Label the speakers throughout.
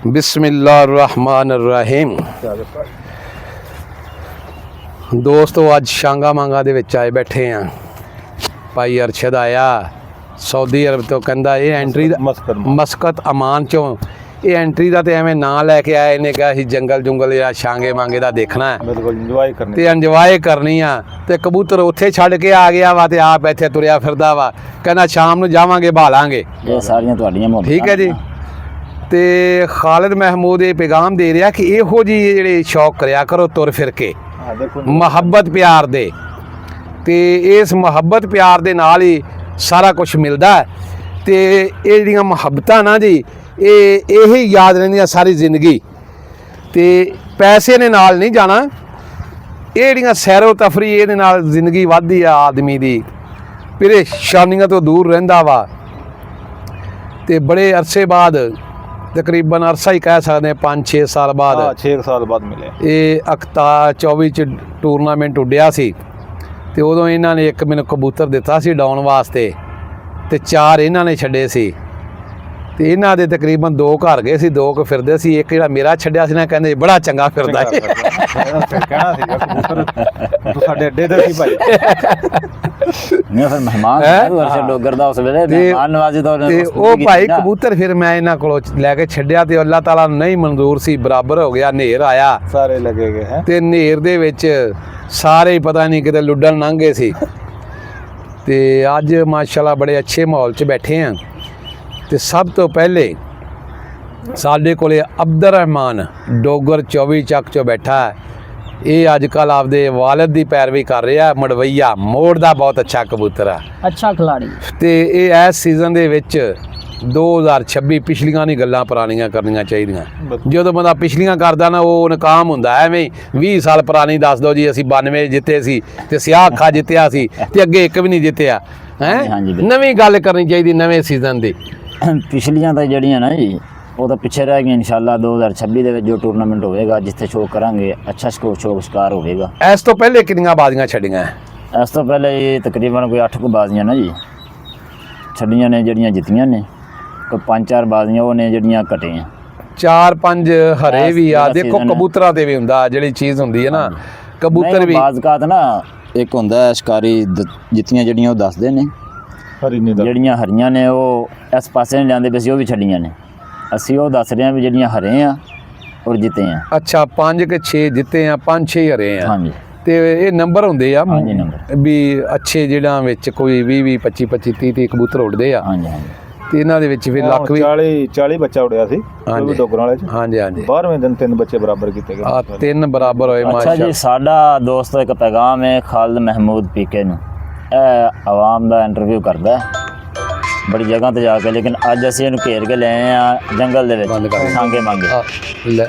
Speaker 1: ਬਿਸਮਿਲ੍ਲਾਹਿਰਰਹਿਮਾਨਿਰਰਹੀਮ। ਦੋਸਤੋ ਅੱਜ ਸ਼ਾਂਗਾ ਮੰਗਾ ਦੇ ਵਿੱਚ ਆਏ ਬੈਠੇ ਆ। ਭਾਈ ਅਰਸ਼ਦ ਆਇਆ ਸਾਊਦੀ ਅਰਬ ਤੋਂ, ਕਹਿੰਦਾ ਇਹ ਐਂਟਰੀ ਦਾ ਮਸਕਤ ਅਮਾਨ ਚੋਂ ਇਹ ਐਂਟਰੀ ਦਾ ਤੇ ਐਵੇਂ ਨਾਂ ਲੈ ਕੇ ਆਇਆ। ਇਹਨੇ ਕਿਹਾ ਅਸੀਂ ਜੰਗਲ ਜੁੰਗਲ ਜਾਂ ਸ਼ਾਂਗੇ ਮੰਗੇ ਦਾ ਦੇਖਣਾ ਹੈ,
Speaker 2: ਬਿਲਕੁਲ ਇੰਜੋਏ ਕਰਨੀ
Speaker 1: ਤੇ ਇੰਜੋਏ ਕਰਨੀ ਆ। ਤੇ ਕਬੂਤਰ ਉੱਥੇ ਛੱਡ ਕੇ ਆ ਗਿਆ ਵਾ ਤੇ ਆਪ ਇੱਥੇ ਤੁਰਿਆ ਫਿਰਦਾ ਵਾ, ਕਹਿੰਦਾ ਸ਼ਾਮ ਨੂੰ ਜਾਵਾਂਗੇ ਭਾਲਾਂਗੇ।
Speaker 3: ਇਹ ਸਾਰੀਆਂ ਤੁਹਾਡੀਆਂ ਮੁਹੱਬਤਾਂ,
Speaker 1: ਠੀਕ ਹੈ ਜੀ। ਤੇ ਖਾਲਿਦ ਮਹਿਮੂਦ ਇਹ ਪੈਗਾਮ ਦੇ ਰਿਹਾ ਕਿ ਇਹੋ ਜਿਹੇ ਜਿਹੜੇ ਸ਼ੌਕ ਕਰਿਆ ਕਰੋ ਤੁਰ ਫਿਰ ਕੇ, ਮੁਹੱਬਤ ਪਿਆਰ ਦੇ, ਤੇ ਇਸ ਮੁਹੱਬਤ ਪਿਆਰ ਦੇ ਨਾਲ ਹੀ ਸਾਰਾ ਕੁਝ ਮਿਲਦਾ। ਤੇ ਇਹ ਜਿਹੜੀਆਂ ਮੁਹੱਬਤਾਂ ਨਾ ਜੀ, ਇਹ ਹੀ ਯਾਦ ਰਹਿੰਦੀਆਂ ਸਾਰੀ ਜ਼ਿੰਦਗੀ। ਤੇ ਪੈਸੇ ਨੇ ਨਾਲ ਨਹੀਂ ਜਾਣਾ, ਇਹ ਜਿਹੜੀਆਂ ਸੈਰੋ ਤਫਰੀ ਇਹਦੇ ਨਾਲ ਜ਼ਿੰਦਗੀ ਵੱਧਦੀ ਆ ਆਦਮੀ ਦੀ, ਪਰੇਸ਼ਾਨੀਆਂ ਤੋਂ ਦੂਰ ਰਹਿੰਦਾ ਵਾ। ਤੇ ਬੜੇ ਅਰਸੇ ਬਾਅਦ, ਤਕਰੀਬਨ ਅਰਸਾ ਹੀ ਕਹਿ ਸਕਦੇ 5-6 ਸਾਲ ਬਾਅਦ,
Speaker 2: 6 ਸਾਲ ਬਾਅਦ ਮਿਲੇ।
Speaker 1: ਇਹ ਅਕਤਾ 24 ਚ ਟੂਰਨਾਮੈਂਟ ਉੱਡਿਆ ਸੀ। ਤੇ ਉਦੋਂ ਇਹਨਾਂ ਨੇ ਇੱਕ ਮੈਨੂੰ ਕਬੂਤਰ ਦਿੱਤਾ ਸੀ ਡਾਉਣ ਵਾਸਤੇ, ਤੇ 4 ਇਹਨਾਂ ਨੇ ਛੱਡੇ ਸੀ। ਤੇ ਇਹਨਾਂ ਦੇ ਤਕਰੀਬਨ 2 ਘਰ ਗਏ ਸੀ, 2 ਕੁ ਫਿਰਦੇ ਸੀ। ਇੱਕ ਜਿਹੜਾ ਮੇਰਾ ਛੱਡਿਆ ਸੀ ਨਾ, ਕਹਿੰਦੇ ਬੜਾ ਚੰਗਾ ਫਿਰਦਾ ਹੈ।
Speaker 2: ਕਹਿਣਾ ਸੀਗਾ ਕਬੂਤਰ ਤੂੰ ਸਾਡੇ ਅੱਡੇ ਤੇ ਸੀ ਭਾਈ।
Speaker 3: ਨਹੀਂ ਫਿਰ ਮਹਿਮਾਨ ਅਰਸ਼ਦ ਡੋਗਰ ਦਾ ਉਸ ਵੇਲੇ ਮਹਿਮਾਨ ਨਵਾਜ਼ੀ ਤੋਂ
Speaker 1: ਤੇ ਉਹ ਭਾਈ ਕਬੂਤਰ ਫਿਰ ਮੈਂ ਇਹਨਾਂ ਕੋਲੋਂ ਲੈ ਕੇ ਛੱਡਿਆ ਤੇ ਅੱਲਾਹ ਤਾਲਾ ਨੂੰ ਨਹੀਂ ਮਨਜ਼ੂਰ ਸੀ, ਬਰਾਬਰ ਹੋ ਗਿਆ। ਹਨੇਰ ਆਇਆ,
Speaker 2: ਸਾਰੇ ਲੱਗੇ ਗਏ ਹੈ,
Speaker 1: ਤੇ ਹਨੇਰ ਦੇ ਵਿੱਚ ਸਾਰੇ ਹੀ ਪਤਾ ਨਹੀਂ ਕਿਤੇ ਲੁੱਡਣ ਲੰਘੇ ਸੀ। ਤੇ ਅੱਜ ਮਾਸ਼ਾਅੱਲਾ ਬੜੇ ਅੱਛੇ ਮਾਹੌਲ 'ਚ ਬੈਠੇ ਆ। ਤੇ ਸਭ ਤੋਂ ਪਹਿਲੇ ਸਾਡੇ ਕੋਲੇ ਅਬਦੁਰ ਰਹਿਮਾਨ ਡੋਗਰ 24 ਚੱਕ 'ਚੋਂ ਬੈਠਾ ਹੈ। ਇਹ ਅੱਜ ਕੱਲ੍ਹ ਆਪਦੇ ਵਾਲਿਦ ਦੀ ਪੈਰਵੀ ਕਰ ਰਿਹਾ। ਮੜਵਈਆ ਮੋੜ ਦਾ ਬਹੁਤ ਅੱਛਾ ਕਬੂਤਰ ਆ,
Speaker 4: ਅੱਛਾ ਖਿਲਾੜੀ।
Speaker 1: ਤੇ ਇਹ ਇਸ ਸੀਜ਼ਨ ਦੇ ਵਿੱਚ 2026 ਪਿਛਲੀਆਂ ਨਹੀਂ ਗੱਲਾਂ ਪੁਰਾਣੀਆਂ ਕਰਨੀਆਂ ਚਾਹੀਦੀਆਂ। ਜਦੋਂ ਬੰਦਾ ਪਿਛਲੀਆਂ ਕਰਦਾ ਨਾ, ਉਹ ਨਕਾਮ ਹੁੰਦਾ। ਐਵੇਂ 20 ਸਾਲ ਪੁਰਾਣੀ ਦੱਸ ਦਿਓ ਜੀ ਅਸੀਂ 92 ਜਿੱਤੇ ਸੀ ਤੇ ਸਿਆਹ ਅੱਖਾਂ ਜਿੱਤਿਆ ਸੀ ਤੇ ਅੱਗੇ ਇੱਕ ਵੀ ਨਹੀਂ ਜਿੱਤਿਆ ਹੈ। ਨਵੀਂ ਗੱਲ ਕਰਨੀ ਚਾਹੀਦੀ ਨਵੇਂ ਸੀਜ਼ਨ ਦੀ।
Speaker 3: ਪਿਛਲੀਆਂ ਤਾਂ ਜਿਹੜੀਆਂ ਨਾ ਜੀ, ਉਹ ਤਾਂ ਪਿੱਛੇ ਰਹਿ ਗਈਆਂ। ਇਨਸ਼ਾਅੱਲਾ 2026 ਦੇ ਵਿੱਚ ਜੋ ਟੂਰਨਾਮੈਂਟ ਹੋਵੇਗਾ, ਜਿੱਥੇ ਸ਼ੋਅ ਕਰਾਂਗੇ, ਅੱਛਾ ਸ਼ਿਕਾਰ ਹੋਵੇਗਾ।
Speaker 1: ਇਸ ਤੋਂ ਪਹਿਲੇ ਕਿੰਨੀਆਂ ਬਾਜ਼ੀਆਂ ਛੱਡੀਆਂ?
Speaker 3: ਇਸ ਤੋਂ ਪਹਿਲੇ ਇਹ ਤਕਰੀਬਨ ਕੋਈ 8 ਕੁ ਬਾਜ਼ੀਆਂ ਨਾ ਜੀ ਛੱਡੀਆਂ ਨੇ, ਜਿਹੜੀਆਂ ਜਿੱਤੀਆਂ ਨੇ। ਕੋਈ 5-4 ਬਾਜ਼ੀਆਂ ਉਹ ਨੇ ਜਿਹੜੀਆਂ ਘਟੀਆਂ।
Speaker 1: 4-5 ਹਰੇ ਵੀ ਆ। ਦੇਖੋ ਕਬੂਤਰਾਂ ਤੇ ਵੀ ਹੁੰਦਾ ਜਿਹੜੀ ਚੀਜ਼ ਹੁੰਦੀ ਹੈ ਨਾ, ਕਬੂਤਰ ਵੀ
Speaker 3: ਬਾਜ਼ਕਾਤ ਨਾ, ਇੱਕ ਹੁੰਦਾ ਸ਼ਿਕਾਰੀ ਜਿੱਤੀਆਂ ਜਿਹੜੀਆਂ ਉਹ ਦੱਸਦੇ ਨੇ, ਜਿਹੜੀਆਂ ਹਰੀਆਂ ਨੇ ਉਹ ਇਸ ਪਾਸੇ ਨਹੀਂ ਜਾਂਦੇ, ਵੈਸੇ ਉਹ ਵੀ ਛੱਡੀਆਂ ਨੇ। ਅਸੀਂ ਉਹ ਦੱਸ ਰਹੇ ਹਾਂ ਵੀ ਜਿਹੜੀਆਂ ਹਰੇ ਆ ਔਰ ਜਿੱਤੇ ਆ।
Speaker 1: ਅੱਛਾ 5 ਕਿ 6 ਜਿੱਤੇ ਆ, 5-6 ਹਰੇ ਆ।
Speaker 3: ਹਾਂਜੀ।
Speaker 1: ਤੇ ਇਹ ਨੰਬਰ ਹੁੰਦੇ ਆ।
Speaker 3: ਹਾਂਜੀ ਨੰਬਰ
Speaker 1: ਵੀ ਅੱਛੇ ਜਿਹੜਾ ਵਿੱਚ ਕੋਈ 20-20 25-25 30-30 ਕਬੂਤਰ ਉੱਡਦੇ ਆ।
Speaker 3: ਹਾਂਜੀ ਹਾਂਜੀ।
Speaker 1: ਤੇ ਇਹਨਾਂ ਦੇ ਵਿੱਚ ਫਿਰ ਲੱਖ ਵੀ
Speaker 2: 40 ਬੱਚਾ ਉੜਿਆ ਸੀ ਡੋਗਰਾਂ ਵਾਲੇ ਚ।
Speaker 1: ਹਾਂਜੀ ਹਾਂਜੀ।
Speaker 2: 12ਵੇਂ ਦਿਨ 3 ਬੱਚੇ ਬਰਾਬਰ ਕੀਤੇ ਗਏ।
Speaker 1: 3 ਬਰਾਬਰ ਹੋਏ
Speaker 3: ਅੱਛਾ
Speaker 1: ਮਾਸ਼ਾਅੱਲਾ।
Speaker 3: ਜੀ, ਸਾਡਾ ਦੋਸਤ ਇੱਕ ਪੈਗਾਮ ਹੈ ਖਾਲਿਦ ਮਹਿਮੂਦ ਪੀਕੇ ਨੂੰ। ਇਹ ਆਵਾਮ ਦਾ ਇੰਟਰਵਿਊ ਕਰਦਾ ਬੜੀ ਜਗ੍ਹਾ ਤੇ ਜਾ ਕੇ, ਲੇਕਿਨ ਅੱਜ ਅਸੀਂ ਇਹਨੂੰ ਘੇਰ ਕੇ ਲੈ ਆਏ ਆ ਜੰਗਲ ਦੇ ਵਿੱਚ, ਸ਼ਾਂਗੇ ਮੰਗੇ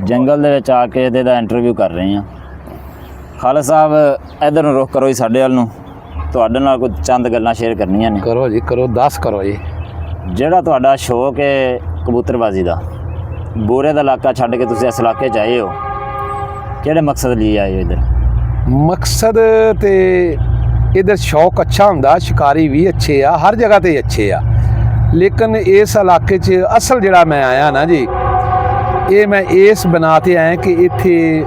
Speaker 3: ਜੰਗਲ ਦੇ ਵਿੱਚ ਆ ਕੇ ਇਹਦਾ ਇੰਟਰਵਿਊ ਕਰ ਰਹੇ ਹਾਂ। ਖਾਲਿਦ ਸਾਹਿਬ ਇੱਧਰ ਨੂੰ ਰੁਖ ਕਰੋ ਜੀ, ਸਾਡੇ ਵੱਲ ਨੂੰ। ਤੁਹਾਡੇ ਨਾਲ ਕੋਈ ਚੰਦ ਗੱਲਾਂ ਸ਼ੇਅਰ ਕਰਨੀਆਂ ਨੇ।
Speaker 1: ਕਰੋ ਜੀ, ਕਰੋ, 10 ਕਰੋ ਜੀ।
Speaker 3: ਜਿਹੜਾ ਤੁਹਾਡਾ ਸ਼ੌਕ ਹੈ ਕਬੂਤਰਬਾਜ਼ੀ ਦਾ, ਬੋਰੇ ਦਾ ਇਲਾਕਾ ਛੱਡ ਕੇ ਤੁਸੀਂ ਇਸ ਇਲਾਕੇ 'ਚ ਆਏ ਹੋ, ਕਿਹੜੇ ਮਕਸਦ ਲਈ ਆਏ ਹੋ ਇੱਧਰ?
Speaker 1: ਮਕਸਦ ਤੇ ਇੱਧਰ ਸ਼ੌਕ ਅੱਛਾ ਹੁੰਦਾ, ਸ਼ਿਕਾਰੀ ਵੀ ਅੱਛੇ ਆ, ਹਰ ਜਗ੍ਹਾ ਤੇ ਅੱਛੇ ਆ। ਲੇਕਿਨ ਇਸ ਇਲਾਕੇ 'ਚ ਅਸਲ ਜਿਹੜਾ ਮੈਂ ਆਇਆ ਨਾ ਜੀ, ਇਹ ਮੈਂ ਇਸ ਬਣਾ 'ਤੇ ਆਇਆ ਕਿ ਇੱਥੇ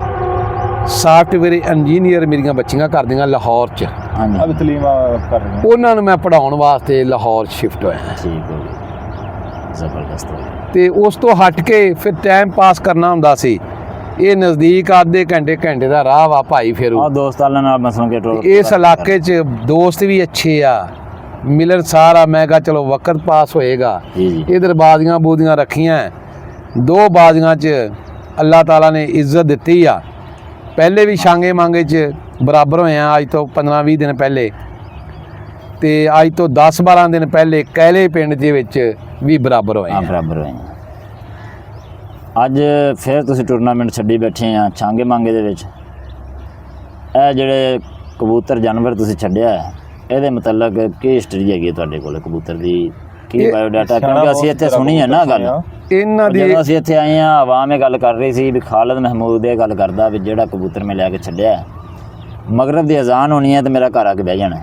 Speaker 1: ਸਾਫਟਵੇਅਰ ਇੰਜੀਨੀਅਰ ਮੇਰੀਆਂ ਬੱਚੀਆਂ ਕਰਦੀਆਂ ਲਾਹੌਰ 'ਚ।
Speaker 3: ਹਾਂਜੀ।
Speaker 2: ਅਬ ਤਲੀਮ ਕਰ ਰਹੇ
Speaker 1: ਉਹਨਾਂ ਨੂੰ ਮੈਂ ਪੜ੍ਹਾਉਣ ਵਾਸਤੇ ਲਾਹੌਰ ਸ਼ਿਫਟ ਹੋਇਆ।
Speaker 3: ਠੀਕ ਹੋ ਗਿਆ, ਜ਼ਬਰਦਸਤ।
Speaker 1: ਤੇ ਉਸ ਤੋਂ ਹਟ ਕੇ ਫਿਰ ਟਾਈਮ ਪਾਸ ਕਰਨਾ ਹੁੰਦਾ ਸੀ। ਇਹ ਨਜ਼ਦੀਕ ਆਧੇ ਘੰਟੇ ਦਾ ਰਾਹ ਵਾ ਭਾਈ ਫੇਰੂ।
Speaker 3: ਆ ਦੋਸਤਾਂ ਨਾਲ ਮਸਲਾਂ ਕੇ ਟੋਲ। ਇਸ
Speaker 1: ਇਲਾਕੇ 'ਚ ਦੋਸਤ ਵੀ ਅੱਛੇ ਆ, ਮਿਲਣ ਸਾਰਾ। ਮੈਂ ਕਿਹਾ ਚਲੋ ਵਕਤ ਪਾਸ ਹੋਏਗਾ। ਇਧਰ ਬਾਜ਼ੀਆਂ ਬੂਦੀਆਂ ਰੱਖੀਆਂ, 2 ਬਾਜ਼ੀਆਂ 'ਚ ਅੱਲਾਹ ਤਾਲਾ ਨੇ ਇੱਜ਼ਤ ਦਿੱਤੀ ਆ। ਪਹਿਲੇ ਵੀ ਸ਼ਾਂਗੇ ਮੰਗੇ 'ਚ ਬਰਾਬਰ ਹੋਏ ਆ, ਅੱਜ ਤੋਂ 15-20 ਦਿਨ ਪਹਿਲੇ। ਤੇ ਅੱਜ ਤੋਂ 10-12 ਦਿਨ ਪਹਿਲੇ ਕਹਿਲੇ ਪਿੰਡ ਦੇ ਵਿੱਚ ਵੀ ਬਰਾਬਰ ਹੋਏ।
Speaker 3: ਬਰਾਬਰ ਹੋਏ। ਅੱਜ ਫਿਰ ਤੁਸੀਂ ਟੂਰਨਾਮੈਂਟ ਛੱਡੀ ਬੈਠੇ ਆ ਸ਼ਾਂਗੇ ਮੰਗੇ ਦੇ ਵਿੱਚ। ਇਹ ਜਿਹੜੇ ਕਬੂਤਰ ਜਾਨਵਰ ਤੁਸੀਂ ਛੱਡਿਆ, ਇਹਦੇ ਮੁਤਲਕ ਕੀ ਹਿਸਟਰੀ ਹੈਗੀ ਤੁਹਾਡੇ ਕੋਲ ਕਬੂਤਰ ਦੀ, ਕੀ ਬਾਇਓਡਾਟਾ? ਕਿਉਂਕਿ ਅਸੀਂ ਇੱਥੇ ਸੁਣੀ ਹੈ ਨਾ ਗੱਲ ਇਹਨਾਂ ਦੀ। ਜਦੋਂ ਅਸੀਂ ਇੱਥੇ ਆਏ ਹਾਂ, ਆਵਾਮ ਇਹ ਗੱਲ ਕਰ ਰਹੀ ਸੀ ਵੀ ਖਾਲਿਦ ਮਹਿਮੂਦ ਇਹ ਗੱਲ ਕਰਦਾ ਵੀ ਜਿਹੜਾ ਕਬੂਤਰ ਮੈਂ ਲੈ ਕੇ ਛੱਡਿਆ, ਮਗਰਬ ਦੀ ਅਜ਼ਾਨ ਹੋਣੀ ਹੈ ਤੇ ਮੇਰਾ ਘਰ ਆ ਕੇ ਬਹਿ ਜਾਣਾ।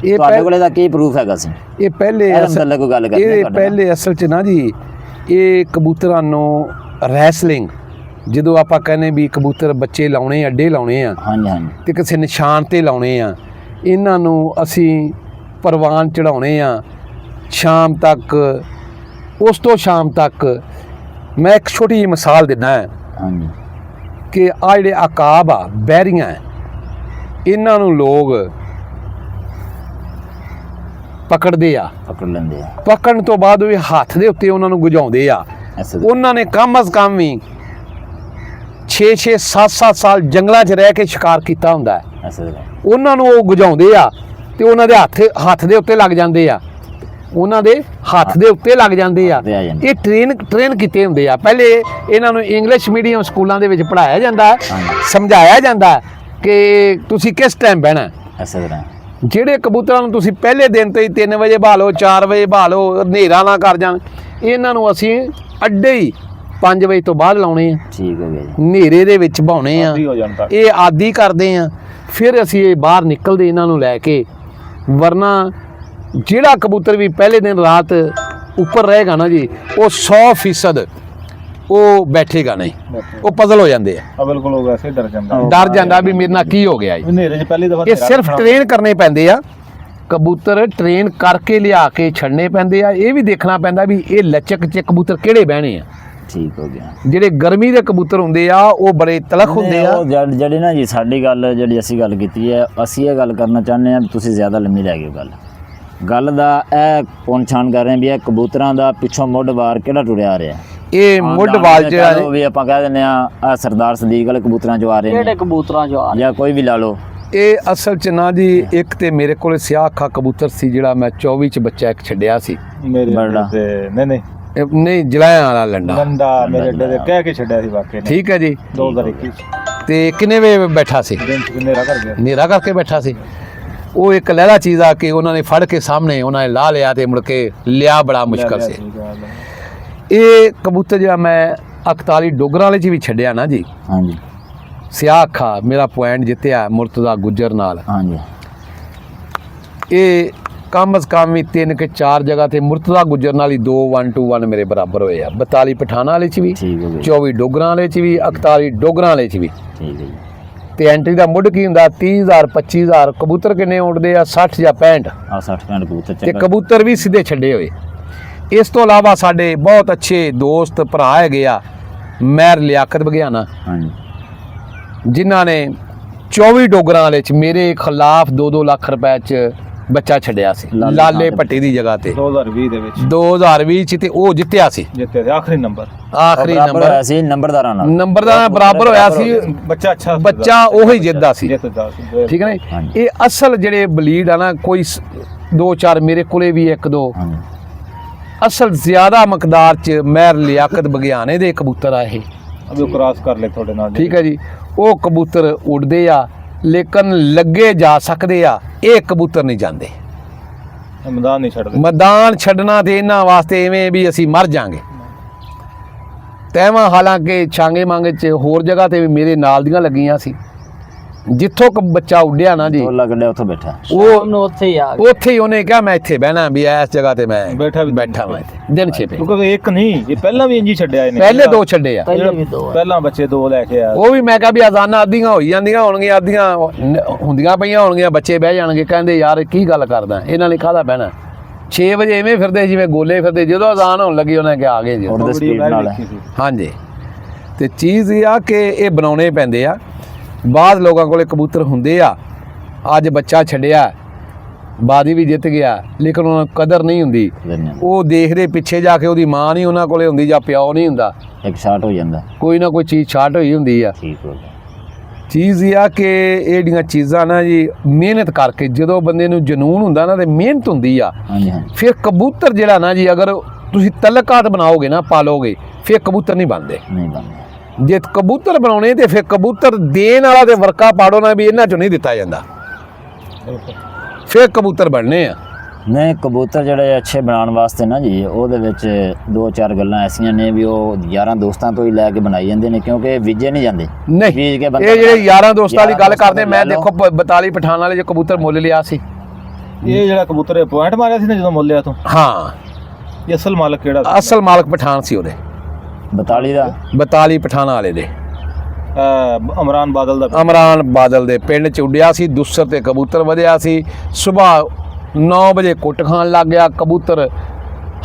Speaker 3: ਤੁਹਾਡੇ ਕੋਲ ਇਹਦਾ ਕੀ ਪ੍ਰੂਫ ਹੈਗਾ ਸੀ?
Speaker 1: ਇਹ ਪਹਿਲੇ
Speaker 3: ਕੋਈ ਗੱਲ ਕਰਦੇ
Speaker 1: ਪਹਿਲੇ ਅਸਲ 'ਚ ਨਾ ਜੀ, ਇਹ ਕਬੂਤਰਾਂ ਨੂੰ ਰੈਸਲਿੰਗ, ਜਦੋਂ ਆਪਾਂ ਕਹਿੰਦੇ ਵੀ ਕਬੂਤਰ ਬੱਚੇ ਲਾਉਣੇ, ਅੱਡੇ ਲਾਉਣੇ ਆ
Speaker 3: ਹਾਂਜੀ ਹਾਂਜੀ
Speaker 1: ਤੇ ਕਿਸੇ ਨਿਸ਼ਾਨ ਤੇ ਲਾਉਣੇ ਆ, ਇਹਨਾਂ ਨੂੰ ਅਸੀਂ ਪ੍ਰਵਾਨ ਚੜਾਉਣੇ ਆ ਸ਼ਾਮ ਤੱਕ। ਉਸ ਤੋਂ ਸ਼ਾਮ ਤੱਕ ਮੈਂ ਇੱਕ ਛੋਟੀ ਜਿਹੀ ਮਿਸਾਲ ਦਿੰਦਾ
Speaker 3: ਹਾਂਜੀ
Speaker 1: ਕਿ ਆ ਜਿਹੜੇ ਆਕਾਬ ਆ, ਬਹਿਰੀਆਂ, ਇਹਨਾਂ ਨੂੰ ਲੋਕ ਪਕੜਦੇ ਆ,
Speaker 3: ਪਕੜ ਲੈਂਦੇ ਆ
Speaker 1: ਪਕੜਨ ਤੋਂ ਬਾਅਦ ਉਹ ਹੱਥ ਦੇ ਉੱਤੇ ਉਹਨਾਂ ਨੂੰ ਗੁਜਾਉਂਦੇ ਆ।
Speaker 3: ਐਸੇ
Speaker 1: ਉਹਨਾਂ ਨੇ ਕਮ ਅਜ਼ ਕਮ ਵੀ 6-6 7-7 ਸਾਲ ਜੰਗਲਾਂ 'ਚ ਰਹਿ ਕੇ ਸ਼ਿਕਾਰ ਕੀਤਾ ਹੁੰਦਾ ਹੈ।
Speaker 3: ਐਸੇ
Speaker 1: ਉਹਨਾਂ ਨੂੰ ਉਹ ਗੁਜਾਉਂਦੇ ਆ ਤੇ ਉਹਨਾਂ ਦੇ ਹੱਥ ਦੇ ਉੱਤੇ ਲੱਗ ਜਾਂਦੇ ਆ, ਉਹਨਾਂ ਦੇ ਹੱਥ ਦੇ ਉੱਤੇ ਲੱਗ ਜਾਂਦੇ ਆ।
Speaker 3: ਤੇ ਆ ਜਾਂਦੇ।
Speaker 1: ਇਹ ਟ੍ਰੇਨ ਕੀਤੇ ਹੁੰਦੇ ਆ। ਪਹਿਲੇ ਇਹਨਾਂ ਨੂੰ ਇੰਗਲਿਸ਼ ਮੀਡੀਅਮ ਸਕੂਲਾਂ ਦੇ ਵਿੱਚ ਪੜ੍ਹਾਇਆ ਜਾਂਦਾ, ਸਮਝਾਇਆ ਜਾਂਦਾ ਕਿ ਤੁਸੀਂ ਕਿਸ ਟਾਈਮ ਬਹਿਣਾ।
Speaker 3: ਐਸੇ ਤਰ੍ਹਾਂ
Speaker 1: ਜਿਹੜੇ ਕਬੂਤਰਾਂ ਨੂੰ ਤੁਸੀਂ ਪਹਿਲੇ ਦਿਨ ਤੋਂ ਹੀ 3 ਵਜੇ ਬਹਾਲੋ, 4 ਵਜੇ ਬਹਾਲੋ, ਹਨੇਰਾ ਨਾ ਕਰ ਜਾਣ, ਇਹਨਾਂ ਨੂੰ ਅਸੀਂ ਅੱਡੇ ਹੀ 5 ਵਜੇ ਤੋਂ ਬਾਅਦ ਲਾਉਣੇ ਆ,
Speaker 3: ਠੀਕ ਹੋ ਗਿਆ ਜੀ।
Speaker 1: ਹਨੇਰੇ ਦੇ ਵਿੱਚ ਬਾਉਣੇ ਆ।
Speaker 2: ਆਦੀ ਹੋ ਜਾਣ ਤੱਕ
Speaker 1: ਇਹ ਆਦੀ ਕਰਦੇ ਆ, ਫਿਰ ਅਸੀਂ ਇਹ ਬਾਹਰ ਨਿਕਲਦੇ ਇਹਨਾਂ ਨੂੰ ਲੈ ਕੇ। ਵਰਨਾ ਜਿਹੜਾ ਕਬੂਤਰ ਵੀ ਪਹਿਲੇ ਦਿਨ ਰਾਤ ਉੱਪਰ ਰਹੇਗਾ ਨਾ ਜੀ, ਉਹ 100% ਉਹ ਬੈਠੇਗਾ ਨਹੀਂ, ਉਹ ਪਜ਼ਲ ਹੋ ਜਾਂਦੇ ਆ,
Speaker 2: ਆ ਬਿਲਕੁਲ ਉਹ ਵੈਸੇ ਡਰ ਜਾਂਦਾ,
Speaker 1: ਡਰ ਜਾਂਦਾ ਵੀ ਮੇਰੇ ਨਾਲ ਕੀ ਹੋ ਗਿਆ ਜੀ।
Speaker 2: ਹਨੇਰੇ 'ਚ ਪਹਿਲੀ ਦਫਾ
Speaker 1: ਇਹ ਸਿਰਫ ਟ੍ਰੇਨ ਕਰਨੇ ਪੈਂਦੇ ਆ, ਕਬੂਤਰ ਟ੍ਰੇਨ ਕਰਕੇ ਲਿਆ ਕੇ ਛੱਡਨੇ ਪੈਂਦੇ ਆ। ਇਹ ਵੀ ਦੇਖਣਾ ਪੈਂਦਾ ਵੀ ਇਹ ਲਚਕ 'ਚ ਕਬੂਤਰ ਕਿਹੜੇ ਬਹਿਣੇ ਆ।
Speaker 3: ਠੀਕ ਹੋ ਗਿਆ।
Speaker 1: ਜਿਹੜੇ ਗਰਮੀ ਦੇ ਕਬੂਤਰ ਹੁੰਦੇ ਆ ਉਹ ਬੜੇ ਤਲਖ ਹੁੰਦੇ ਆ।
Speaker 3: ਉਹ ਜਿਹੜੀ ਨਾ ਜੀ ਸਾਡੀ ਗੱਲ ਜਿਹੜੀ ਅਸੀਂ ਗੱਲ ਕੀਤੀ ਹੈ, ਅਸੀਂ ਇਹ ਗੱਲ ਕਰਨਾ ਚਾਹੁੰਦੇ ਹਾਂ, ਤੁਸੀਂ ਜ਼ਿਆਦਾ ਲੰਮੀ ਲੈ ਗਏ ਗੱਲ ਦਾ ਇਹ ਪਹੁੰਚਾਣ ਕਰ ਰਹੇ ਵੀ ਇਹ ਕਬੂਤਰਾਂ ਦਾ ਪਿੱਛੋਂ ਮੁੱਢ ਵਾਰ ਕਿਹੜਾ ਟੁਰਿਆ ਆ ਰਿਹਾ।
Speaker 1: ਇਹ ਮੁੱਢ ਵਾਲ ਜਿਹੜਾ
Speaker 3: ਉਹ ਵੀ ਆਪਾਂ ਕਹਿ ਦਿੰਦੇ ਆ ਸਰਦਾਰ ਸਦੀਕ ਵਾਲੇ ਕਬੂਤਰਾਂ ਚੋਂ ਆ ਰਹੇ ਨੇ,
Speaker 4: ਕਿਹੜੇ ਕਬੂਤਰਾਂ ਚੋਂ ਆ
Speaker 3: ਜਾਂ ਕੋਈ ਵੀ ਲਾ ਲਓ।
Speaker 1: ਇਹ ਅਸਲ 'ਚ ਨਾ ਜੀ, ਇੱਕ ਤੇ ਮੇਰੇ ਕੋਲ ਸਿਆਹ ਅੱਖਾਂ ਕਬੂਤਰ ਸੀ ਜਿਹੜਾ ਮੈਂ 24 'ਚ ਬੱਚਾ ਇੱਕ ਛੱਡਿਆ ਸੀ।
Speaker 2: ਮੇਰੇ
Speaker 3: ਬਰਡਾ।
Speaker 2: ਤੇ ਨਹੀਂ
Speaker 1: ਨਹੀਂ, ਜਲਾਇਆ ਵਾਲਾ ਲੰਡਾ,
Speaker 2: ਲੰਡਾ ਮੇਰੇ ਅੱਡੇ ਦੇ ਕਹਿ ਕੇ ਛੱਡਿਆ ਸੀ ਵਾਕਈ ਨੇ,
Speaker 1: ਠੀਕ ਹੈ ਜੀ।
Speaker 2: 2021
Speaker 1: ਤੇ ਕਿੰਨੇ ਵੇ ਬੈਠਾ ਸੀ?
Speaker 2: ਦਿਨ 'ਚ ਹਨੇਰਾ ਕਰ ਗਿਆ।
Speaker 1: ਹਨੇਰਾ ਕਰਕੇ ਬੈਠਾ ਸੀ। ਉਹ ਇੱਕ ਲਹਿਰਾ ਚੀਜ਼ ਆ ਕਿ ਉਹਨਾਂ ਨੇ ਫੜ ਕੇ ਸਾਹਮਣੇ ਉਹਨਾਂ ਨੇ ਲਾ ਲਿਆ ਤੇ ਮੁੜ ਕੇ ਲਿਆ ਬੜਾ ਮੁਸ਼ਕਲ ਸੀ। ਇਹ ਕਬੂਤਰ ਜਿਹੜਾ ਮੈਂ 41 ਡੋਗਰਾਂ ਵਾਲੇ 'ਚ ਵੀ ਛੱਡਿਆ ਨਾ ਜੀ,
Speaker 3: ਹਾਂਜੀ
Speaker 1: ਸਿਆਹ ਅੱਖਾਂ, ਮੇਰਾ ਪੁਆਇੰਟ ਜਿੱਤਿਆ ਮੁਰਤਜ਼ਾ ਗੁੱਜਰ ਨਾਲ।
Speaker 3: ਹਾਂਜੀ
Speaker 1: ਇਹ ਕਮ ਅਜ਼ ਕਮ ਵੀ 3 ਕਿ 4 ਜਗ੍ਹਾ ਤੇ ਮੁਰਤਜ਼ਾ ਗੁੱਜਰ ਨਾਲ ਹੀ 2 1-2-1 ਮੇਰੇ ਬਰਾਬਰ ਹੋਏ ਆ। 42 ਪਠਾਣਾ ਵਾਲੇ 'ਚ ਵੀ,
Speaker 3: ਠੀਕ ਹੋ ਗਿਆ।
Speaker 1: 24 ਡੋਗਰਾਂ ਵਾਲੇ 'ਚ ਵੀ, 41 ਡੋਗਰਾਂ ਵਾਲੇ 'ਚ ਵੀ।
Speaker 3: ਠੀਕ ਹੈ ਜੀ।
Speaker 1: ਤੇ ਐਂਟਰੀ ਦਾ ਮੁੱਢ ਕੀ ਹੁੰਦਾ? 30,000 25,000। ਕਬੂਤਰ ਕਿੰਨੇ ਉੱਡਦੇ ਆ? 60 ਜਾਂ 65।
Speaker 3: ਆ 60 ਕਬੂਤਰ
Speaker 1: ਤੇ
Speaker 3: ਚੰਗਾ।
Speaker 1: ਕਬੂਤਰ ਵੀ ਸਿੱਧੇ ਛੱਡੇ ਹੋਏ। ਇਸ ਤੋਂ ਇਲਾਵਾ ਸਾਡੇ ਬਹੁਤ ਅੱਛੇ ਦੋਸਤ ਭਰਾ ਹੈਗੇ ਆ, ਮਹਿਰ ਲਿਆਕਤ ਬਗਿਆਣਾ,
Speaker 3: ਹਾਂਜੀ
Speaker 1: ਜਿਨ੍ਹਾਂ ਨੇ 24 ਡੋਗਰਾਂ ਵਾਲੇ 'ਚ ਮੇਰੇ ਖਿਲਾਫ 2-2 ਲੱਖ ਰੁਪਏ 'ਚ ਬੱਚਾ ਛੱਡਿਆ ਸੀ, ਲਾਲੇ ਭੱਟੀ ਦੀ ਜਗ੍ਹਾ ਤੇ
Speaker 2: 2020 ਦੇ ਵਿੱਚ
Speaker 1: 2020 'ਚ। ਤੇ ਉਹ ਜਿੱਤਿਆ ਸੀ
Speaker 2: ਜਿੱਤੇ ਸੀ ਆਖਰੀ ਨੰਬਰ,
Speaker 1: ਆਖਰੀ
Speaker 3: ਬਰਾਬਰ
Speaker 1: ਨੰਬਰ,
Speaker 3: ਹੋਇਆ ਸੀ ਨੰਬਰਦਾਰਾਂ ਨਾਲ।
Speaker 1: ਨੰਬਰਦਾਰ ਬਰਾਬਰ ਹੋਇਆ ਸੀ।
Speaker 2: ਬੱਚਾ ਅੱਛਾ ਸੀ,
Speaker 1: ਬੱਚਾ ਉਹੀ ਜਿੱਤਦਾ ਸੀ,
Speaker 2: ਜਿੱਤਦਾ ਸੀ।
Speaker 1: ਠੀਕ ਹੈ ਨਾ।
Speaker 3: ਹਾਂਜੀ।
Speaker 1: ਇਹ ਅਸਲ ਜਿਹੜੇ ਬਲੀਡ ਆ ਨਾ, ਕੋਈ 2-4 ਮੇਰੇ ਕੋਲੇ ਵੀ 1-2
Speaker 3: ਹਾਂਜੀ
Speaker 1: ਅਸਲ ਜ਼ਿਆਦਾ ਮਕਦਾਰ 'ਚ ਮਹਿਰ ਲਿਆਕਤ ਬਗਿਆਣੇ ਦੇ ਕਬੂਤਰ ਆ ਇਹ,
Speaker 2: ਅਭੀ ਉਹ ਕ੍ਰਾਸ ਕਰ ਲੈ ਤੁਹਾਡੇ ਨਾਲ।
Speaker 1: ਠੀਕ ਹੈ ਜੀ। ਉਹ ਕਬੂਤਰ ਉੱਡਦੇ ਆ ਲੇਕਿਨ ਲੱਗੇ ਜਾ ਸਕਦੇ ਆ, ਇਹ ਕਬੂਤਰ ਨਹੀਂ ਜਾਂਦੇ।
Speaker 2: ਮੈਦਾਨ ਨਹੀਂ ਛੱਡਦੇ।
Speaker 1: ਮੈਦਾਨ ਛੱਡਣਾ ਤੇ ਇਹਨਾਂ ਵਾਸਤੇ ਐਵੇਂ ਵੀ ਅਸੀਂ ਮਰ ਜਾਾਂਗੇ। ਤੈਵਾਂ ਹਾਲਾਂਕਿ ਛਾਂਗੇ ਮੰਗੇ 'ਚ ਹੋਰ ਜਗ੍ਹਾ ਤੇ ਵੀ ਮੇਰੇ ਨਾਲ ਦੀਆਂ ਲੱਗੀਆਂ ਸੀ। ਜਿੱਥੋਂ ਬੱਚਾ ਉੱਡਿਆ ਨਾ ਜੀ,
Speaker 3: ਟੋਲਾ ਕੱਢਿਆ ਉੱਥੋਂ ਬੈਠਾ।
Speaker 1: ਉਹ
Speaker 4: ਉਹਨੂੰ ਉੱਥੇ ਹੀ ਆ ਗਏ।
Speaker 1: ਉੱਥੇ ਹੀ ਉਹਨੇ ਕਿਹਾ ਮੈਂ ਇੱਥੇ ਬਹਿਣਾ, ਵੀ ਇਸ ਜਗ੍ਹਾ ਤੇ ਮੈਂ
Speaker 2: ਬੈਠਾ ਵੀ
Speaker 1: ਬੈਠਾ ਮੈਂ ਇੱਥੇ ਦਿਨ ਛੇਪੇ।
Speaker 2: ਕਿਉਂਕਿ ਇੱਕ ਨਹੀਂ, ਇਹ ਪਹਿਲਾਂ ਵੀ ਇੰਜੀ ਛੱਡਿਆ ਇਹਨੇ।
Speaker 1: ਪਹਿਲੇ 2 ਛੱਡੇ ਆ,
Speaker 4: ਪਹਿਲੇ ਵੀ 2 ਆ।
Speaker 2: ਪਹਿਲਾਂ ਬੱਚੇ 2 ਲੈ ਕੇ ਆਇਆ।
Speaker 1: ਉਹ ਵੀ ਮੈਂ ਕਿਹਾ ਵੀ ਅਜ਼ਾਨਾਂ ਅੱਧੀਆਂ ਹੋਈ ਜਾਂਦੀਆਂ ਹੋਣਗੀਆਂ, ਅੱਧੀਆਂ ਹੁੰਦੀਆਂ ਪਈਆਂ ਹੋਣਗੀਆਂ, ਬੱਚੇ ਬਹਿ ਜਾਣਗੇ। ਕਹਿੰਦੇ ਯਾਰ ਕੀ ਗੱਲ ਕਰਦਾ, ਇਹਨਾਂ ਨੇ ਕਾਹਦਾ ਬਹਿਣਾ। 6 ਵਜੇ ਐਵੇਂ ਫਿਰਦੇ ਜਿਵੇਂ ਗੋਲੇ ਫਿਰਦੇ, ਜਦੋਂ ਅਜ਼ਾਨ ਹੋਣ ਲੱਗੀ ਉਹਨਾਂ ਕਿਹਾ ਆ ਗਏ ਜੀ।
Speaker 3: ਉਹਦੇ ਸਪੀਡ ਨਾਲ ਹੈ।
Speaker 1: ਹਾਂਜੀ। ਤੇ ਚੀਜ਼ ਇਹ ਆ ਕਿ ਇਹ ਬਣਾਉਣੇ ਪੈਂਦੇ ਆ। ਬਾਅਦ ਲੋਕਾਂ ਕੋਲੇ ਕਬੂਤਰ ਹੁੰਦੇ ਆ, ਅੱਜ ਬੱਚਾ ਛੱਡਿਆ, ਬਾਦੀ ਵੀ ਜਿੱਤ ਗਿਆ, ਲੇਕਿਨ ਉਹਨਾਂ ਨੂੰ ਕਦਰ ਨਹੀਂ ਹੁੰਦੀ। ਉਹ ਦੇਖਦੇ ਪਿੱਛੇ ਜਾ ਕੇ ਉਹਦੀ ਮਾਂ ਨਹੀਂ ਉਹਨਾਂ ਕੋਲੇ ਹੁੰਦੀ ਜਾਂ ਪਿਓ ਨਹੀਂ ਹੁੰਦਾ,
Speaker 3: ਇੱਕ ਸ਼ਾਟ ਹੋ ਜਾਂਦਾ,
Speaker 1: ਕੋਈ ਨਾ ਕੋਈ ਚੀਜ਼ ਛਾਟ ਹੋਈ ਹੁੰਦੀ ਆ।
Speaker 3: ਠੀਕ ਹੋ ਗਿਆ।
Speaker 1: ਚੀਜ਼ ਇਹ ਆ ਕਿ ਇਹ ਜਿਹੜੀਆਂ ਚੀਜ਼ਾਂ ਨਾ ਜੀ, ਮਿਹਨਤ ਕਰਕੇ ਜਦੋਂ ਬੰਦੇ ਨੂੰ ਜਨੂਨ ਹੁੰਦਾ ਨਾ ਤੇ ਮਿਹਨਤ ਹੁੰਦੀ ਆ,
Speaker 3: ਹਾਂਜੀ ਹਾਂਜੀ
Speaker 1: ਫਿਰ ਕਬੂਤਰ ਜਿਹੜਾ ਨਾ ਜੀ, ਅਗਰ ਤੁਸੀਂ ਤਲਕਾਤ ਬਣਾਓਗੇ ਨਾ, ਪਾਲੋਗੇ, ਫਿਰ ਕਬੂਤਰ ਨਹੀਂ ਬਣਦੇ।
Speaker 3: ਨਹੀਂ ਬਣਦਾ।
Speaker 1: ਜੇ ਕਬੂਤਰ ਬਣਾਉਣੇ ਤੇ ਫਿਰ ਕਬੂਤਰ ਦੇਣ ਵਾਲਾ ਤੇ ਵਰਕਾ ਪਾੜੋ ਨਾ ਵੀ ਇਹਨਾਂ ਚੋਂ ਨਹੀਂ ਦਿੱਤਾ ਜਾਂਦਾ, ਫਿਰ ਕਬੂਤਰ ਬਣਨੇ ਆ।
Speaker 3: ਨਹੀਂ, ਕਬੂਤਰ ਜਿਹੜੇ ਅੱਛੇ ਬਣਾਉਣ ਵਾਸਤੇ ਨਾ ਜੀ, ਉਹਦੇ ਵਿੱਚ 2-4 ਗੱਲਾਂ ਐਸੀਆਂ ਨੇ ਵੀ ਉਹ ਯਾਰਾਂ ਦੋਸਤਾਂ ਤੋਂ ਹੀ ਲੈ ਕੇ ਬਣਾਈ ਜਾਂਦੇ ਨੇ, ਕਿਉਂਕਿ ਵਿਜੇ ਨਹੀਂ ਜਾਂਦੇ।
Speaker 1: ਨਹੀਂ,
Speaker 3: ਬੀਜ ਕੇ
Speaker 1: ਇਹ
Speaker 3: ਬੰਦਾ
Speaker 1: ਜਿਹੜੇ ਯਾਰਾਂ ਦੋਸਤਾਂ ਦੀ ਗੱਲ ਕਰਦੇ, ਮੈਂ
Speaker 3: ਲੈ ਲਓ।
Speaker 1: ਦੇਖੋ 42 ਪਠਾਨ ਵਾਲੇ ਜੇ ਕਬੂਤਰ ਮੁੱਲ ਲਿਆ ਸੀ।
Speaker 2: ਇਹ ਜਿਹੜਾ ਕਬੂਤਰ ਪੁਆਇੰਟ ਮਾਰਿਆ ਸੀ ਨਾ ਜਦੋਂ ਮੁੱਲਿਆ ਤੋਂ,
Speaker 1: ਹਾਂ,
Speaker 2: ਇਹ ਅਸਲ ਮਾਲਕ ਕਿਹੜਾ ਸੀ?
Speaker 1: ਅਸਲ ਮਾਲਕ ਪਠਾਨ ਸੀ ਉਹਦੇ
Speaker 3: 42 ਦਾ
Speaker 1: 42 ਪਠਾਨਾਂ ਵਾਲੇ ਦੇ,
Speaker 2: ਅਮਰਾਨ ਬਾਦਲ ਦਾ
Speaker 1: ਅਮਰਾਨ ਬਾਦਲ ਦੇ ਪਿੰਡ ਚ ਉੱਡਿਆ ਸੀ। ਦੁਸਰ ਤੇ ਕਬੂਤਰ ਵਧਿਆ ਸੀ। ਸਵੇਰ 9 ਵਜੇ ਕੁੱਟ ਖਾਣ ਲੱਗ ਗਿਆ ਕਬੂਤਰ,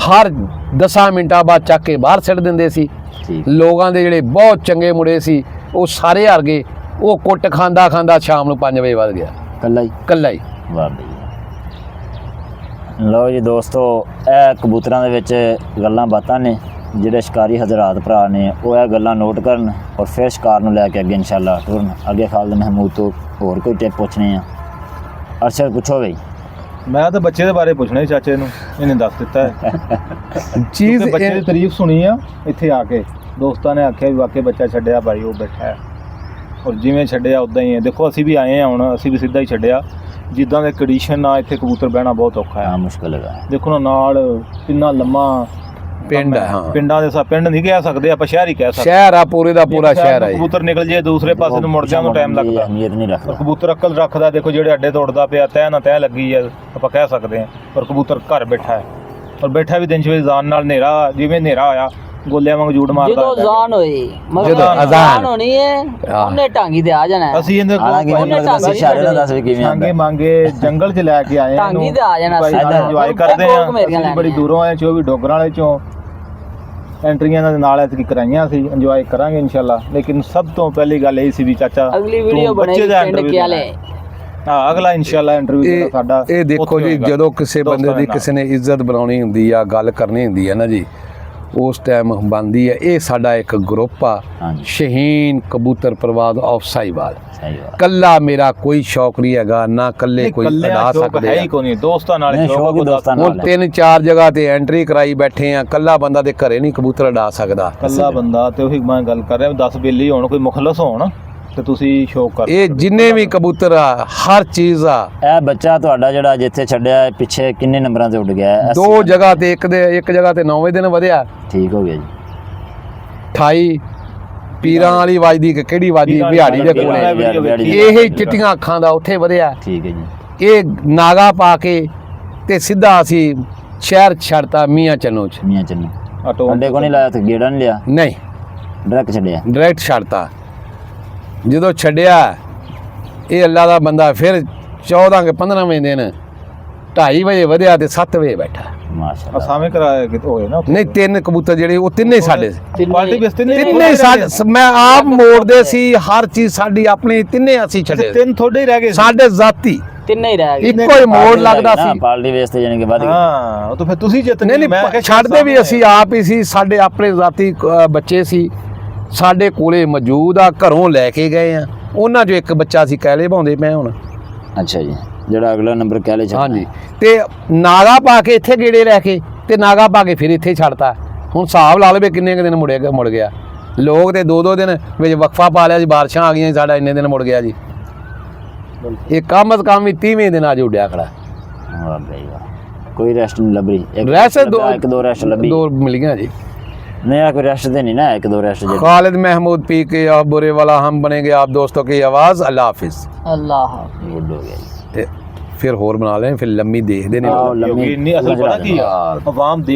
Speaker 1: ਹਰ 10 ਮਿੰਟਾਂ ਬਾਅਦ ਚੱਕ ਕੇ ਬਾਹਰ ਛੱਡ ਦਿੰਦੇ ਸੀ।
Speaker 3: ਠੀਕ
Speaker 1: ਲੋਕਾਂ ਦੇ ਜਿਹੜੇ ਬਹੁਤ ਚੰਗੇ ਮੁੰਡੇ ਸੀ ਉਹ ਸਾਰੇ ਹਾਰ ਗਏ। ਉਹ ਕੁੱਟ ਖਾਂਦਾ ਖਾਂਦਾ ਸ਼ਾਮ ਨੂੰ 5 ਵਜੇ ਵੱਧ ਗਿਆ
Speaker 3: ਕੱਲਾ ਹੀ
Speaker 1: ਕੱਲਾ ਹੀ।
Speaker 3: ਵਾਹ ਬਈ। ਲਓ ਜੀ ਦੋਸਤੋ, ਇਹ ਕਬੂਤਰਾਂ ਦੇ ਵਿੱਚ ਗੱਲਾਂ ਬਾਤਾਂ ਨੇ। ਜਿਹੜੇ ਸ਼ਿਕਾਰੀ ਹਜ਼ਰਾਤ ਭਰਾ ਨੇ ਉਹ ਇਹ ਗੱਲਾਂ ਨੋਟ ਕਰਨ ਔਰ ਫਿਰ ਸ਼ਿਕਾਰ ਨੂੰ ਲੈ ਕੇ ਅੱਗੇ ਇਨਸ਼ਾਅੱਲਾ ਟੁਰਨ। ਅੱਗੇ ਖਾਲਿਦ ਮਹਿਮੂਦ ਤੋਂ ਹੋਰ ਕੋਈ ਟਿਪ ਪੁੱਛਣੇ ਆ? ਅਰਸ਼ਦ ਪੁੱਛੋ ਬਈ।
Speaker 2: ਮੈਂ ਤਾਂ ਬੱਚੇ ਦੇ ਬਾਰੇ ਪੁੱਛਣਾ ਹੀ ਚਾਚੇ ਨੂੰ, ਇਹਨੇ ਦੱਸ ਦਿੱਤਾ ਹੈ।
Speaker 1: ਚੀਜ਼
Speaker 2: ਕਿਉਂਕਿ ਬੱਚੇ ਦੀ ਤਾਰੀਫ ਸੁਣੀ ਆ ਇੱਥੇ ਆ ਕੇ, ਦੋਸਤਾਂ ਨੇ ਆਖਿਆ ਵੀ ਵਾਕਈ ਬੱਚਾ ਛੱਡਿਆ ਭਾਈ, ਉਹ ਬੈਠਾ ਹੈ ਔਰ ਜਿਵੇਂ ਛੱਡਿਆ ਉਦਾਂ ਹੀ ਹੈ। ਦੇਖੋ ਅਸੀਂ ਵੀ ਆਏ ਹਾਂ, ਹੁਣ ਅਸੀਂ ਵੀ ਸਿੱਧਾ ਹੀ ਛੱਡਿਆ। ਜਿੱਦਾਂ ਦੇ ਕੰਡੀਸ਼ਨ ਨਾਲ ਇੱਥੇ ਕਬੂਤਰ ਬਹਿਣਾ ਬਹੁਤ ਔਖਾ ਹੈ।
Speaker 3: ਹਾਂ ਮੁਸ਼ਕਿਲ ਹੈਗਾ।
Speaker 2: ਦੇਖੋ ਨਾ ਨਾਲ ਕਿੰਨਾ ਲੰਮਾ
Speaker 1: ਪਿੰਡ ਹੈ। ਹਾਂ,
Speaker 2: ਪਿੰਡਾਂ ਦੇ ਪਿੰਡ ਨਹੀਂ ਕਹਿ ਸਕਦੇ ਆਪਾਂ, ਸ਼ਹਿਰ ਹੀ ਕਹਿ ਸਕਦੇ।
Speaker 1: ਸ਼ਹਿਰ ਆ, ਪੂਰੇ ਦਾ ਪੂਰਾ ਸ਼ਹਿਰ ਹੈ।
Speaker 2: ਕਬੂਤਰ ਨਿਕਲ ਜੇ ਦੂਸਰੇ ਪਾਸੇ ਨੂੰ ਮੁੜਦਿਆਂ ਨੂੰ ਟਾਈਮ ਲੱਗਦਾ।
Speaker 3: ਅਹਿਮੀਅਤ ਨਹੀਂ
Speaker 2: ਔਰ
Speaker 3: ਰੱਖਦਾ।
Speaker 2: ਕਬੂਤਰ ਅਕਲ ਰੱਖਦਾ, ਦੇਖੋ ਜਿਹੜੇ ਅੱਡੇ ਤੋੜਦਾ ਪਿਆ, ਤੈਅ ਨਾ ਤੈਅ ਲੱਗੀ ਹੈ ਆਪਾਂ ਕਹਿ ਸਕਦੇ ਹਾਂ। ਪਰ ਕਬੂਤਰ ਘਰ ਬੈਠਾ ਹੈ, ਔਰ ਬੈਠਾ ਵੀ ਦਿਨ ਚ ਜਾਨ ਨਾਲ। ਹਨੇਰਾ ਜਿਵੇਂ ਹਨੇਰਾ ਹੋਇਆ ਗੋਲਿਆਂ ਵਾਂਗ ਜੂੜ ਮਾਰਦਾ।
Speaker 4: ਜਦੋਂ ਅਜ਼ਾਨ ਹੋਈ, ਮਗਰ
Speaker 1: ਜਦੋਂ ਅਜ਼ਾਨ
Speaker 4: ਅਜ਼ਾਨ ਹੋਣੀ ਹੈ, ਉਹਨੇ ਟਾਂਗੀ ਤੇ ਆ ਜਾਣਾ ਹੈ।
Speaker 2: ਅਸੀਂ ਇਹਦੇ
Speaker 3: ਹਾਲਾਂਕਿ
Speaker 2: ਕੋਲ
Speaker 3: ਮੈਨੂੰ ਦੱਸ ਇਸ਼ਾਰੇ ਨਾਲ ਦੱਸ ਵੀ ਕਿਵੇਂ
Speaker 2: ਛਾਂਗੇ
Speaker 3: ਆਉਂਦਾ।
Speaker 2: ਮੰਗੇ ਜੰਗਲ ਚ ਲੈ ਕੇ ਆਏ
Speaker 4: ਟਾਂਗੀ ਤੇ ਆ ਜਾਣਾ ਸੀ।
Speaker 2: ਇੰਜੋਏ ਕਰਦੇ
Speaker 4: ਕੋਕ ਮੇਰੀਆਂ
Speaker 2: ਆ। ਬੜੀ
Speaker 4: ਲੈਣੀਆਂ।
Speaker 2: ਦੂਰੋਂ ਆਏ, ਚੋ ਵੀ ਡੋਗਰਾਂ ਵਾਲੇ ਚੋਂ ਐਂਟਰੀਆਂ ਦੇ ਨਾਲ ਐਤਕੀ ਕਰਾਈਆਂ ਸੀ। ਇੰਜੋਏ ਕਰਾਂਗੇ ਇਨਸ਼ਾਅੱਲਾ। ਲੇਕਿਨ ਸਭ ਤੋਂ ਪਹਿਲੀ ਗੱਲ ਇਹ ਸੀ ਵੀ ਚਾਚਾ
Speaker 4: ਅਗਲੀ ਵੀਡੀਓ
Speaker 2: ਤੂੰ ਬੱਚੇ
Speaker 4: ਬਣੇਗੀ
Speaker 2: ਦਾ
Speaker 4: ਪਿੰਡ
Speaker 2: interview
Speaker 4: ਕਿਆਲੇ।
Speaker 2: ਹਾਂ, ਅਗਲਾ ਇਨਸ਼ਾਅੱਲਾ ਇੰਟਰਵਿਊ ਸਾਡਾ
Speaker 1: ਇਹ ਦੇਖੋ
Speaker 2: ਉੱਥੇ
Speaker 1: ਜੀ,
Speaker 2: ਹੋਏਗਾ।
Speaker 1: ਜਦੋਂ ਕਿਸੇ ਬੰਦੇ
Speaker 2: ਦੋਸਤਾਂ
Speaker 1: ਦੀ
Speaker 2: ਦੇ
Speaker 1: ਕਿਸੇ ਨੇ ਇੱਜ਼ਤ ਬਣਾਉਣੀ ਹੁੰਦੀ ਆ, ਗੱਲ ਕਰਨੀ ਹੁੰਦੀ ਆ ਨਾ ਜੀ, ਉਸ ਟਾਈਮ ਬਣਦੀ ਹੈ। ਇਹ ਸਾਡਾ ਇੱਕ ਗਰੁੱਪ ਆ,
Speaker 3: ਹਾਂਜੀ
Speaker 1: ਸ਼ਹੀਨ ਕਬੂਤਰ ਪਰਵਾਜ਼ ਆਫ ਸਾਹੀਵਾਲ।
Speaker 3: ਸਹੀ ਬਾਤ।
Speaker 1: ਕੱਲਾ ਮੇਰਾ ਕੋਈ ਸ਼ੌਕ ਨਹੀਂ ਹੈਗਾ, ਨਾ ਕੱਲੇ ਕੋਈ ਅਡਾ ਸਕਦੇ
Speaker 2: ਹੈ
Speaker 1: ਆ।
Speaker 2: ਹੀ ਕੋਈ ਨਹੀਂ, ਦੋਸਤਾਂ ਨਾਲ
Speaker 3: ਨਹੀਂ, ਸ਼ੌਕ ਹੀ ਦੋਸਤਾਂ ਨਾਲ
Speaker 1: ਹੁਣ 3-4 ਜਗ੍ਹਾ ਤੇ ਐਂਟਰੀ ਕਰਾਈ ਬੈਠੇ ਆ। ਕੱਲਾ ਬੰਦਾ ਦੇ ਘਰੇ ਨਹੀਂ ਕਬੂਤਰ ਉਡਾ ਸਕਦਾ।
Speaker 2: ਕੱਲਾ ਬੰਦਾ ਤੇ ਉਹੀ ਮੈਂ ਗੱਲ ਕਰ ਰਿਹਾ, 10 ਬੇਲੀ ਹੋਣ, ਕੋਈ ਮੁਖਲਸ ਹੋਣ ਤੇ ਤੁਸੀਂ ਸ਼ੌਕ ਕਰ
Speaker 1: ਇਹ ਜਿੰਨੇ ਵੀ ਕਬੂਤਰ ਆ, ਹਰ ਚੀਜ਼ ਆ।
Speaker 3: ਇਹ ਬੱਚਾ ਤੁਹਾਡਾ ਜਿਹੜਾ ਜਿੱਥੇ ਛੱਡਿਆ ਹੈ, ਪਿੱਛੇ ਕਿੰਨੇ ਨੰਬਰਾਂ ਤੇ ਉੱਡ ਗਿਆ ਹੈ?
Speaker 1: 2 ਜਗ੍ਹਾ ਤੇ, ਇੱਕ ਜਗ੍ਹਾ ਤੇ 9ਵੇਂ ਦਿਨ ਵਧਿਆ।
Speaker 3: ਠੀਕ ਹੋ ਗਿਆ ਜੀ।
Speaker 1: 28 ਪੀਰਾਂ ਵਾਲੀ ਵਾਜਦੀ ਕਿ ਕਿਹੜੀ ਵਾਜਦੀ, ਬਿਹਾੜੀ ਦੇ ਕੋਲੇ। ਇਹ ਚਿੱਟੀਆਂ ਅੱਖਾਂ ਦਾ ਉੱਥੇ ਵਧਿਆ।
Speaker 3: ਠੀਕ ਹੈ ਜੀ।
Speaker 1: ਇਹ ਨਾਗਾ ਪਾ ਕੇ ਤੇ ਸਿੱਧਾ ਅਸੀਂ ਸ਼ਹਿਰ ਛੱਡਤਾ ਮੀਆਂ ਚੰਨੋ ਚ।
Speaker 3: ਮੀਆਂ ਚੰਨੀ
Speaker 2: ਆਟੋ
Speaker 3: ਅੱਡੇ ਕੋ ਨਹੀਂ ਲਾਇਆ ਤੇ ਗੇੜਾ ਨਹੀਂ ਲਿਆ,
Speaker 1: ਨਹੀਂ,
Speaker 3: ਡਾਇਰੈਕਟ ਛੱਡਿਆ।
Speaker 1: ਡਾਇਰੈਕਟ ਛੱਡਤਾ। ਜਦੋਂ ਛੱਡਿਆ ਇਹ ਅੱਲਾ ਦਾ ਬੰਦਾ, ਫਿਰ 14 ਕੇ 15ਵੇਂ ਦਿਨ 2:30 ਵਜੇ ਵਧਿਆ ਤੇ 7 ਵਜੇ ਬੈਠਾ।
Speaker 3: ਮਾਸ਼ਾਅੱਲਾ।
Speaker 2: ਅਸਾਵੇਂ ਕਰਾਇਆ ਕਿ ਹੋਏ ਨਾ ਉੱਥੇ।
Speaker 1: ਨਹੀਂ, 3 ਕਬੂਤਰ ਜਿਹੜੇ ਉਹ ਤਿੰਨੇ ਸਾਡੇ ਸੀ।
Speaker 2: ਪਾਰਟੀ ਬੇਸ ਤੇ
Speaker 1: ਤਿੰਨੇ ਸਾਡੇ, ਮੈਂ ਆਪ ਮੋੜਦੇ ਸੀ, ਹਰ ਚੀਜ਼ ਸਾਡੀ ਆਪਣੀ, ਤਿੰਨੇ ਅਸੀਂ ਛੱਡੇ।
Speaker 2: 3 ਥੋੜੇ ਹੀ ਰਹਿ ਗਏ ਸੀ।
Speaker 1: ਸਾਡੇ ਜ਼ਾਤੀ
Speaker 4: ਤਿੰਨੇ ਹੀ ਰਹਿ ਗਏ।
Speaker 1: ਇੱਕੋ ਹੀ ਮੋੜ ਲੱਗਦਾ ਸੀ।
Speaker 3: ਪਾਲਟੀ ਵੇਸ ਤੇ ਜਾਨੀ ਕਿ ਵੱਧ ਗਏ।
Speaker 2: ਹਾਂ, ਉਹ ਤਾਂ ਫਿਰ ਤੁਸੀਂ ਜਿੱਤ
Speaker 1: ਨਹੀਂ ਨਹੀਂ, ਛੱਡਦੇ ਵੀ ਅਸੀਂ ਆਪ ਹੀ ਸੀ। ਸਾਡੇ ਆਪਣੇ ਜ਼ਾਤੀ ਬੱਚੇ ਸੀ, ਸਾਡੇ ਕੋਲੇ ਮੌਜੂਦ ਆ, ਘਰੋਂ ਲੈ ਕੇ ਗਏ ਆ। ਉਹਨਾਂ 'ਚੋਂ ਇੱਕ ਬੱਚਾ ਸੀ ਕਹਿਲੇ ਭਾਉਂਦੇ ਮੈਂ ਹੁਣ।
Speaker 3: ਅੱਛਾ ਜੀ, ਜਿਹੜਾ ਅਗਲਾ ਨੰਬਰ ਕਹਿ ਲੈ।
Speaker 1: ਹਾਂਜੀ, ਤੇ ਨਾਗਾ ਪਾ ਕੇ ਇੱਥੇ ਗੇੜੇ ਲੈ ਕੇ ਤੇ ਨਾਗਾ ਪਾ ਕੇ ਫਿਰ ਇੱਥੇ ਛੱਡਤਾ। ਹੁਣ ਹਿਸਾਬ ਲਾ ਲਵੇ ਕਿੰਨੇ ਕੁ ਦਿਨ ਮੁੜ ਗਿਆ। ਲੋਕ ਤੇ 2-2 ਦਿਨ ਵਿੱਚ ਵਕਫਾ ਪਾ ਲਿਆ ਜੀ, ਬਾਰਿਸ਼ਾਂ ਆ ਗਈਆਂ, ਸਾਡਾ ਇੰਨੇ ਦਿਨ ਮੁੜ ਗਿਆ ਜੀ। ਇਹ ਕਮ ਅਜ਼ ਕਮ ਵੀ 30ਵੇਂ ਦਿਨ ਅੱਜ ਉੱਡਿਆ ਖੜਾ।
Speaker 3: ਵਾਹ ਬਈ ਵਾਹ। ਕੋਈ ਰੈਸਟ ਨਹੀਂ ਲੱਭੀ?
Speaker 1: ਰੈਸਟ
Speaker 3: ਇੱਕ ਦੋ ਰੈਸਟ ਲੱਭੀ?
Speaker 1: 2 ਮਿਲ ਗਈਆਂ ਜੀ।
Speaker 3: नहीं यार कोई रेस्ट देनी ना, 1-2 रेस्ट।
Speaker 1: खालिद महमूद पी के आप बुरे वाला हम बनेंगे आप दोस्तों की आवाज़। अल्लाह हाफिज़।
Speaker 4: अल्लाह
Speaker 3: गुड हो गया।
Speaker 1: फिर होर बना लें, फिर लम्मी देखते नहीं।
Speaker 2: लम्मी असल पता की आवाम